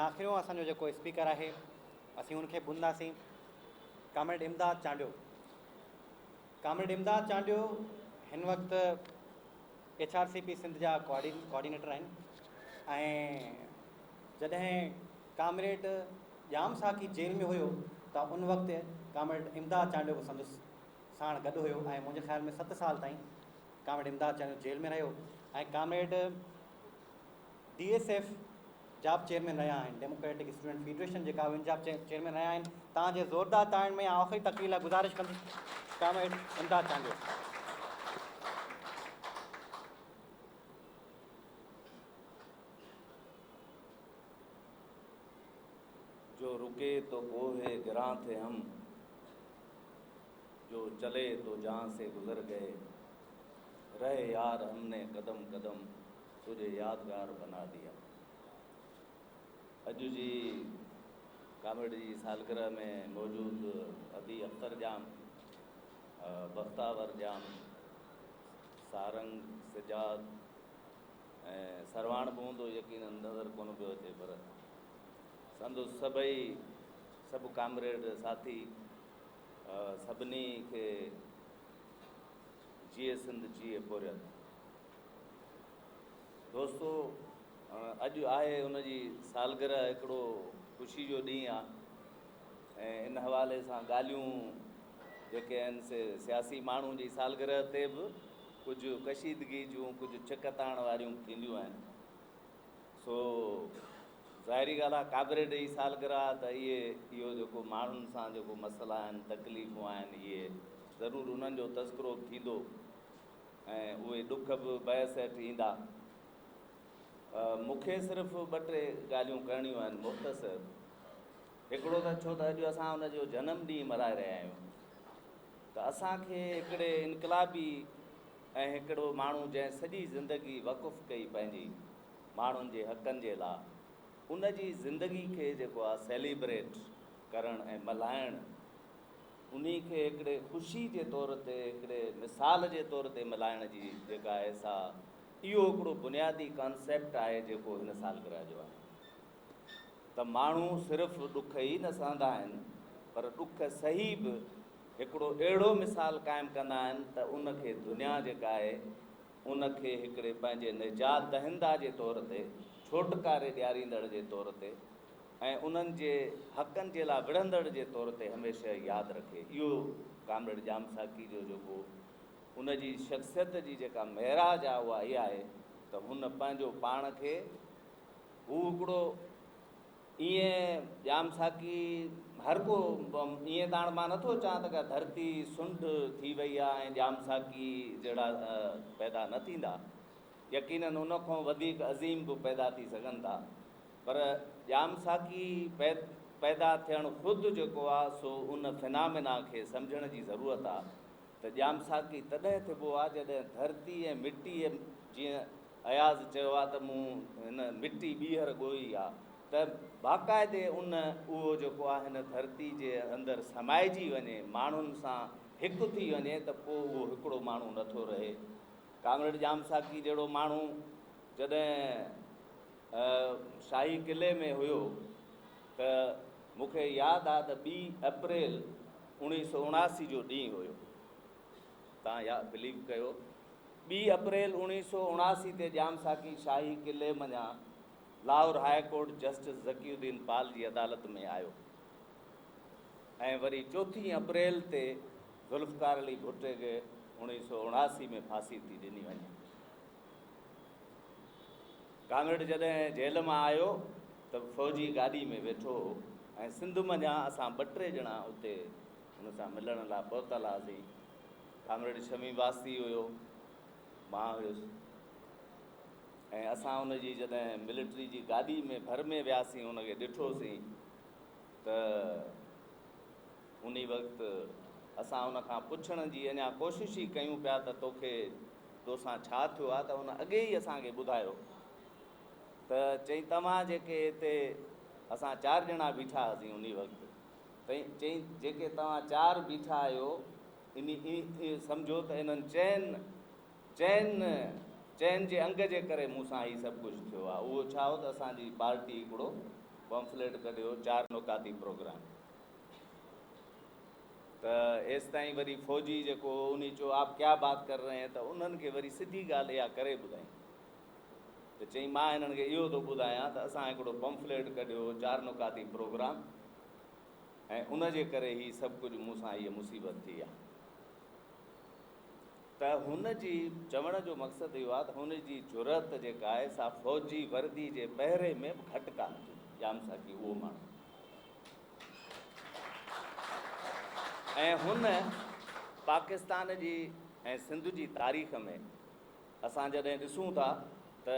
आख़िरियों असांजो जेको स्पीकर आहे असीं उनखे ॿुधंदासीं। कामरेड इमदाद चांडियो। कामरेड इमदाद चांडियो हिन वक़्तु HRCP सिंध जा कोऑर्डिनेटर आहिनि ऐं जॾहिं कामरेड जाम साकी जेल में हुयो त उन वक़्तु कामरेड इमदाद चांडियो बि संदसि साण गॾु हुयो ऐं मुंहिंजे ख़्याल में 7 साल ताईं कामरेड इमदाद चांडियो जेल में रहियो ऐं कामरेड DSF जाब चेयरमैन रहिया आहिनि। डेमोक्रेटिक स्टूडेंट फेडरेशन जेका हुई जाब चेयरमैन रहिया आहिनि। तव्हांजे ज़ोरदार ताड़ियुनि में आख़िरी तक़रीर लाइ गुज़ारिश कंदुसि कामरेड इमदाद चांडियो। जो रुके तो कोहे गिरां थे हम, जो चले तो जहाँ से गुजर गए, रहे यार हमने कदम कदम तुझे यादगार बना दिया। अॼु जी कामरेड जी सालगिरह में मौजूद अबी अख्तर जाम, बख्तावर जाम, सारंग सिजाद ऐं सरवाण बि हूंदो, यकीनन नज़र कोन पियो अचे, पर संदसि सभु कामरेड साथी सभिनी खे जिए सिंध जिए पोरियत। दोस्तो, अॼु आहे उनजी सालगिरह, हिकिड़ो ख़ुशी जो ॾींहुं आहे ऐं इन हवाले सां ॻाल्हियूं जेके आहिनि से सियासी माण्हू जी सालगिरह ते बि कुझु कशीदगी जूं कुझु छिकताइण वारियूं थींदियूं आहिनि। सो ज़ाहिरी ॻाल्हि आहे, कामरेड जी सालगिरह त इहो जेको माण्हुनि सां जेको मसइला आहिनि, तकलीफ़ूं आहिनि, इहे ज़रूरु उन्हनि जो तज़किरो थींदो ऐं उहे ॾुख बि बहस हेठि ईंदा। मूंखे सिर्फ़ु 2-3 ॻाल्हियूं करणियूं आहिनि मुख़्तसर। हिकिड़ो त छो त अॼु असां हुनजो जनम ॾींहुं मल्हाए रहिया आहियूं, त असांखे हिकिड़े इनकलाबी ऐं हिकिड़ो माण्हू जंहिं सॼी ज़िंदगी वक़ुफ़ु कई पंहिंजी माण्हुनि जे हक़नि जे लाइ, उनजी ज़िंदगी खे जेको आहे सेलिब्रेट करणु ऐं मल्हाइणु, उन्ही खे हिकिड़े ख़ुशी जे तौर ते, हिकिड़े मिसाल जे तौर ते मल्हाइण जी जेका आहे सा, इहो हिकिड़ो बुनियादी कॉन्सेप्ट आहे जेको हिन सालगिरह जो आहे। त माण्हू सिर्फ़ु ॾुख ई न सहंदा आहिनि, पर ॾुख सही बि हिकिड़ो अहिड़ो मिसाल क़ाइमु कंदा आहिनि त उनखे दुनिया जेका आहे उनखे हिकिड़े पंहिंजे निजात दहिंदा जे तौर ते, छोटकारे ॾियारींदड़ जे तौर ते ऐं उन्हनि जे हक़नि जे लाइ विढ़ंदड़ जे तौर ते हमेशह यादि रखे। इहो कामरेड जाम साकी जो जेको उनजी शख़्सियत जी जेका महराज आहे उहा इहा आहे त हुन पंहिंजो पाण खे हू हिकिड़ो ईअं जाम साकी हर को ईअं त हाणे मां नथो चवां त का धरती सुंढ थी वई आहे ऐं जाम साकी जहिड़ा पैदा न थींदा, यकीनन उन खां वधीक अज़ीम बि पैदा थी सघनि था, पर जाम साकी पैदा थियणु ख़ुदि जेको आहे सो उन फिनामिना खे सम्झण जी ज़रूरत आहे। त जाम साकी तॾहिं थिबो आहे जॾहिं धरती ऐं मिटी, जीअं अयाज़ चयो आहे त मूं हिन मिटी ॿीहर ॻोई आहे, त बाक़ाइदे उहो जेको आहे हिन धरती जे अंदरि समाइजी वञे, माण्हुनि सां हिकु थी वञे, त पोइ उहो हिकिड़ो माण्हू नथो रहे। कामरेड जाम साकी जहिड़ो माण्हू जॾहिं शाही किले में हुयो त मूंखे यादि आहे त 2 अप्रैल 1979 जो ॾींहुं हुयो। तव्हां बिलीव कयो, 2 अप्रैल 1979 ते जाम साकी शाही किले मञा Lahore high court justice ज़कीउद्दीन Pal ji अदालत में आयो ऐं वरी 4 अप्रैल ते ज़ुल्फ़कार अली भुट्टे खे 1979 में फांसी थी ॾिनी वञे। कामरेड जॾहिं जेल मां आयो त फ़ौजी गाॾी में वेठो हो ऐं सिंध मञा असां 2-3 ॼणा उते हुन सां मिलण लाइ पहुतल हुआसीं। कामरेड शमी वास्ती हुयो, मां हुयुसि ऐं असां हुनजी जॾहिं मिलिट्री जी गाॾी में भर में वियासीं, हुनखे ॾिठोसीं त उन वक़्तु असां हुनखां पुछण जी अञा कोशिशि ई कयूं पिया त तोसां छा थियो आहे, त हुन अॻे ई असांखे ॿुधायो त चई तव्हां जेके हिते असां 4 ॼणा बीठा हुआसीं उन वक़्तु, त चई जेके तव्हां 4 बीठा आहियो इन सम्झो त इन्हनि चइनि जे अंग जे करे मूंसां हीउ सभु कुझु थियो आहे। उहो छा हो त असांजी पार्टी हिकिड़ो पम्फलेट कढियो 4 नुकाती प्रोग्राम। त एसि ताईं वरी फ़ौजी जेको उन चयो आप क्या बात कर रहे हैं, त उन्हनि खे वरी सिधी ॻाल्हि इहा करे ॿुधाई। त चई मां हिननि खे इहो थो ॿुधायां त असां हिकिड़ो पम्फलेट कढियो 4 नुकाती प्रोग्राम, ऐं उन जे करे ई सभु कुझु मूंसां इहा मुसीबत थी आहे। त हुन जी चवण जो मक़सदु इहो आहे त हुन जी ज़रूरत जेका आहे सा फ़ौजी वर्दी जे पहिरे में बि घटि कान थी। जाम साकी उहो माण्हू, ऐं हुन पाकिस्तान जी ऐं सिंध जी तारीख़ में असां जॾहिं ॾिसूं था त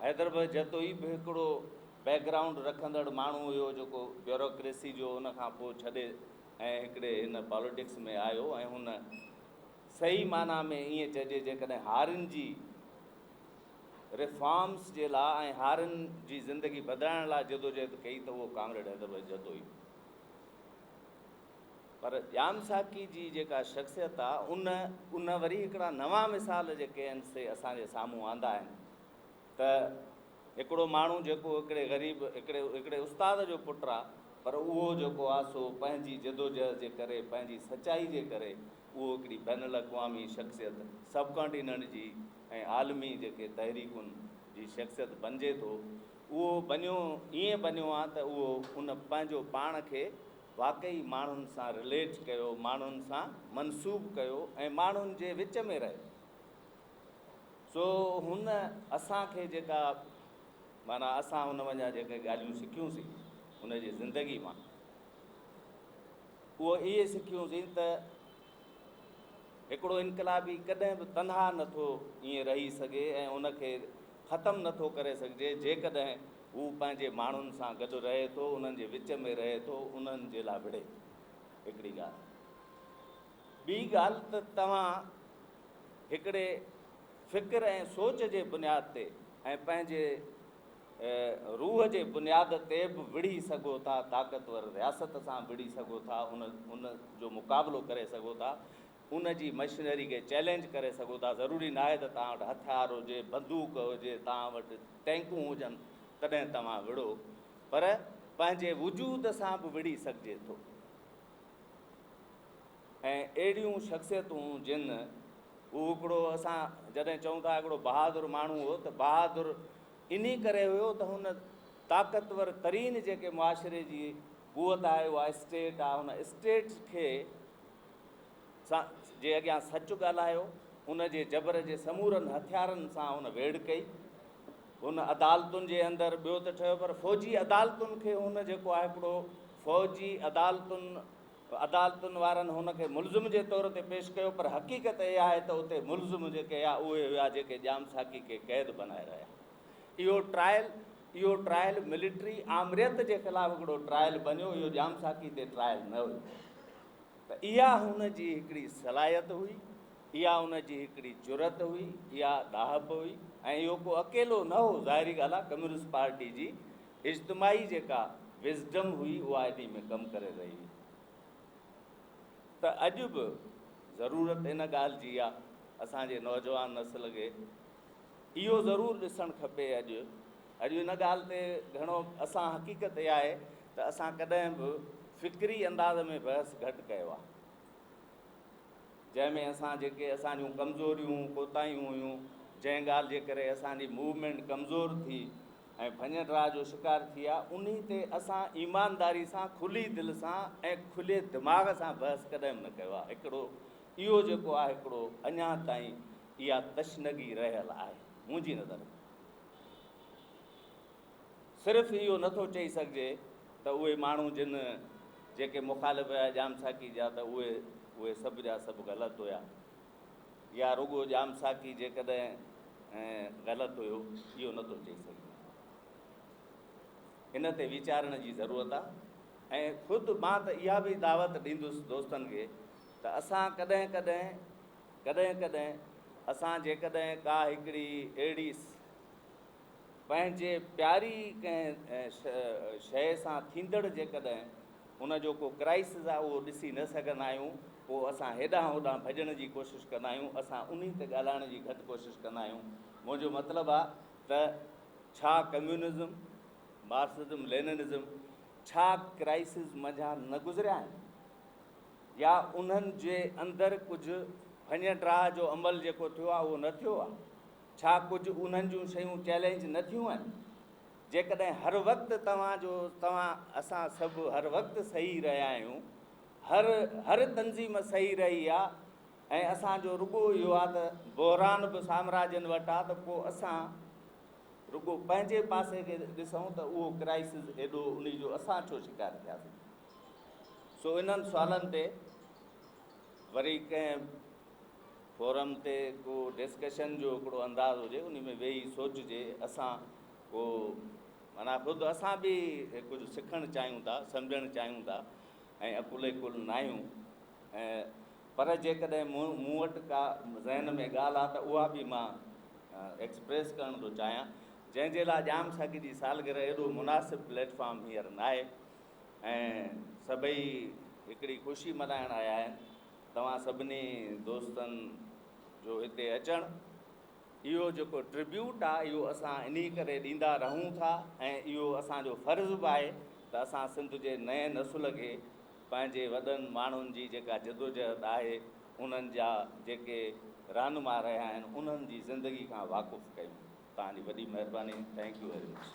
हैदराबाद जतोई बि हिकिड़ो बैकग्राउंड रखंदड़ माण्हू हुयो जेको ब्यूरोक्रेसी जो उन खां पोइ छॾे ऐं हिकिड़े हिन पॉलिटिक्स में आयो, ऐं हुन सही माना में ईअं चइजे जेकॾहिं हारियुनि जी रिफॉर्म्स जे लाइ ऐं हारियुनि जी ज़िंदगी वधाइण लाइ जदोजहद कई त उहो कामरेड हैदराबाद जतोई। पर जाम साकी जी जेका शख़्सियत आहे उन वरी हिकिड़ा नवां मिसाल जेके आहिनि से असांजे साम्हूं आंदा आहिनि। त हिकिड़ो माण्हू जेको हिकिड़े ग़रीब हिकिड़े उस्ताद जो पुटु आहे, पर उहो जेको आहे सो पंहिंजी जदोजहद जे करे, पंहिंजी सचाई जे करे उहो हिकिड़ी बैनुल अक़वामी शख़्सियत, सब कॉन्टिनेंट जी ऐं आलमी जेके तहरीकुनि जी शख़्सियत बणिजे थो, उहो बणियो ईअं बणियो आहे त उहो उन पंहिंजो पाण खे वाक़ई माण्हुनि सां रिलेट कयो, माण्हुनि सां मनसूब कयो ऐं माण्हुनि जे विच में रहे। सो हुन असांखे जेका माना असां हुन वञा जेके ॻाल्हियूं सिखियूंसीं हुन जी ज़िंदगी मां, उहो इहे सिखियूंसीं त हिकिड़ो इनकलाबी कॾहिं बि तनहा नथो ईअं रही सघे ऐं उनखे ख़तमु नथो करे सघिजे जेकॾहिं हू पंहिंजे माण्हुनि सां गॾु रहे थो, उन्हनि जे विच में रहे थो, उन्हनि जे लाइ विढ़े। हिकिड़ी ॻाल्हि ॿी ॻाल्हि त तव्हां हिकिड़े फ़िक्र ऐं सोच जे बुनियाद ते ऐं पंहिंजे रूह जे बुनियाद ते बि विढ़ी सघो था, ताक़तवर रियासत सां विढ़ी सघो था, उन जो मुक़ाबिलो करे सघो था, उन जी मशीनरी खे चैलेंज करे सघो था। ज़रूरी न आहे त तव्हां वटि हथियार हुजे, बंदूक हुजे, तव्हां वटि टैंकूं हुजनि तॾहिं तव्हां विढ़ो, पर पंहिंजे वजूद सां बि विढ़ी सघिजे थो। ऐं अहिड़ियूं शख़्सियतूं जिन उहो हिकिड़ो असां जॾहिं चऊं था हिकिड़ो बहादुर माण्हू हो, त बहादुर इन करे हुयो त हुन ताक़तवर तरीन जेके मुआशिरे जी क़ुवत आहे उहा स्टेट आहे, हुन स्टेट खे जे अॻियां सच ॻाल्हायो, उन जे जबर जे समूरनि हथियारनि सां हुन वेड़ कई। हुन अदालतुनि जे अंदरि ॿियो त ठहियो, पर फ़ौजी अदालतुनि खे हुन जेको आहे हिकिड़ो फ़ौजी अदालतुनि वारनि हुनखे मुलज़िम जे तौर ते पेश कयो, पर हक़ीक़त इहा आहे त उते मुलज़िम जेके आहे उहे हुआ जेके जाम साकी खे क़ैद बनाए रहिया। इहो ट्रायल मिलिट्री आमरियत जे ख़िलाफ़ु हिकिड़ो ट्रायल बणियो, इहो जाम साकी ते ट्रायल न हुयो। त इहा हुन जी हिकिड़ी सलाहियत हुई, इहा हुन जी हिकिड़ी ज़रूरत हुई, इहा दाहब हुई, ऐं इहो को अकेलो न हो। ज़ाहिरी ॻाल्हि आहे कम्यूनिस्ट पार्टी जी इज्तिमाही जेका विज़डम हुई उहा इन में कमु करे रही हुई। त अॼु बि ज़रूरत इन ॻाल्हि जी आहे, असांजे नौजवान नस्ल खे इहो ज़रूरु ॾिसणु खपे। अॼु इन ॻाल्हि ते घणो असां हक़ीक़त इहा आहे त असां कॾहिं बि फ़िक्री अंदाज़ में बहस घटि कयो आहे, जंहिंमें असां जेके असांजूं कमज़ोरियूं कोताहियूं हुयूं, जंहिं ॻाल्हि जे करे असांजी मूवमेंट कमज़ोर थी ऐं भञण राह जो शिकार थी आहे, उन ते असां ईमानदारी सां, खुली दिलि सां ऐं खुले दिमाग़ सां बहस कॾहिं बि न कयो आहे। हिकिड़ो इहो जेको आहे हिकिड़ो अञा ताईं इहा तशनगी रहियल आहे मुंहिंजी नज़र में। सिर्फ़ु इहो नथो चई सघिजे त उहे माण्हू जिन जेके मुखालिफ़ हुया जाम साकी जा त उहे सभु जा सभु ग़लति हुया, या रुॻो जाम साकी जेकॾहिं ग़लति हुयो, इहो नथो चई सघिजे। इन ते वीचारण जी ज़रूरत आहे। ऐं ख़ुदि मां त इहा बि दावत ॾींदुसि दोस्तनि खे त असां कॾहिं असां जेकॾहिं का हिकिड़ी अहिड़ी पंहिंजे प्यारी कंहिं शइ सां थींदड़ जेकॾहिं उनजो को क्राइसिस आहे उहो ॾिसी न सघंदा आहियूं, पोइ असां हेॾां होॾां भॼण जी कोशिशि कंदा आहियूं, असां उन ते ॻाल्हाइण जी घटि कोशिशि कंदा आहियूं। मुंहिंजो मतिलबु आहे त छा कम्यूनिज़म मार्क्सिज्म लेनिनिज्म छा क्राइसिस मंझां न गुज़रिया आहिनि या उन्हनि जे अंदरि कुझु फञ ट्राह जो अमल जेको थियो आहे उहो न थियो आहे? छा कुझु उन्हनि जूं शयूं चैलेंज न थियूं आहिनि? जेकॾहिं हर वक़्तु असां सभु हर वक़्तु सही रहिया आहियूं, हर तंज़ीम सही रही आहे ऐं असांजो रुॻो इहो आहे त बहिरान बि साम्राज्यनि वटि आहे, त पोइ असां रुॻो पंहिंजे पासे खे ॾिसूं त उहो क्राइसिस एॾो उन जो असां छो शिकार थियासीं? सो इन्हनि सुवालनि ते वरी कंहिं फोरम ते को डिस्कशन जो हिकिड़ो अंदाज़ हुजे, उन में वेही सोचिजे। असां को माना ख़ुदि असां बि कुझु सिखणु चाहियूं था, सम्झणु चाहियूं था ऐं अकुले कुल न आहियूं, ऐं पर जेकॾहिं मूं वटि का ज़हन में ॻाल्हि आहे त उहा बि मां एक्सप्रेस करणु थो चाहियां, जंहिंजे लाइ जाम साकी जी सालगिरह एॾो मुनासिबु प्लेटफॉर्म हींअर न आहे ऐं सभई हिकिड़ी ख़ुशी मल्हाइण आया आहिनि। तव्हां सभिनी दोस्तनि जो हिते अचणु, इहो जेको ट्रिब्यूट आहे इहो असां इन करे ॾींदा रहूं था ऐं इहो असांजो फ़र्ज़ु बि आहे त असां सिंध जे नए नसुल खे पंहिंजे वॾनि माण्हुनि जी जेका जदोजहद आहे, उन्हनि जा जेके रहनुमा रहिया आहिनि, उन्हनि जी ज़िंदगी खां वाक़ुफ़ु कयूं। तव्हांजी वॾी महिरबानी। Thank U very much.